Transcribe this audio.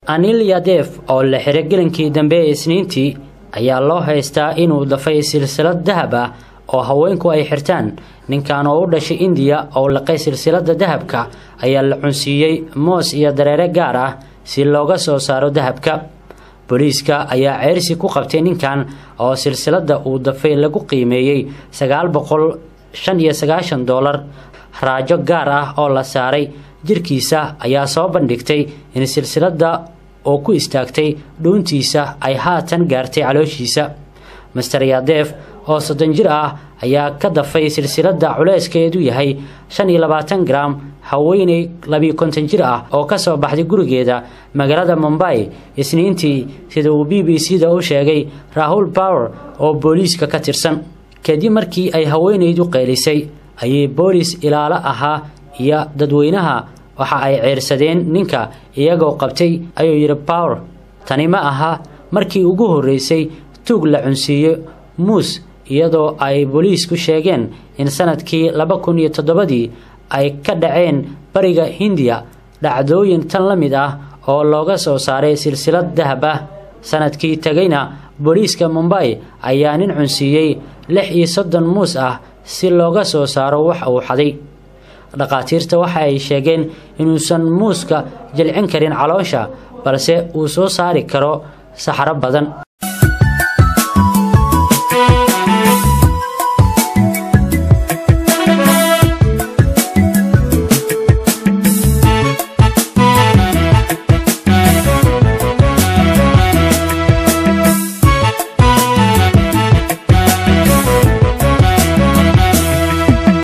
Anil Yadav oo la xiray gelinkii dambe ee Isniintii ayaa loo haystaa inuu dafay silsilad dahab ah oo haweenku ay xirtaan. ninkan oo u dhashay India oo laqay silsilada dahabka ayaa la cunsiiyay moos iyo dareere gaar ah si looga soo saaro dahabka. booliiska ayaa ceyrsi ku qabtay ninkan oo silsilada uu dafay lagu qiimeeyay $995. raajo gaar ah oo la saaray jirkiisa ayaa soo bandhigtay in silsilada oo ku istaagtay dhuuntiisa ay haatan gaartay calooshiisa. Mr. Yadav oo 30 jir ah ayaa ka dafay silsilada culeyskeedu yahay 25 gram haweeney 52 jir ah oo ka soo baxday gurigeeda magaalada Mumbai Isniintii sida uu BBC-da u sheegay Rahul Power oo booliiska ka tirsan. kadib markii ay haweeneydu qeylisay ayay booliis ilaalo ahaa iyo dadweynaha waxa ay ceyrsadeen ninka iyagoo qabtay ayuu yiri Power. tani ma aha markii ugu horeysay tuug la cunsiyo muus iyadoo ay booliisku sheegeen in sanadkii 2007 ay ka dhaceen bariga Hindiya dhacdooyin tan la mid ah oo looga soo saaray silsilad dahab ah. sanadkii tagayna booliiska Mumbai ayaa nin cunsiiyay 36 muus ah si looga soo saaro wax uu xaday. dhaqaatiirta waxa ay sheegeen inuusan muuska jilcin karin caloosha balse uu soo saari karo saxaro badan.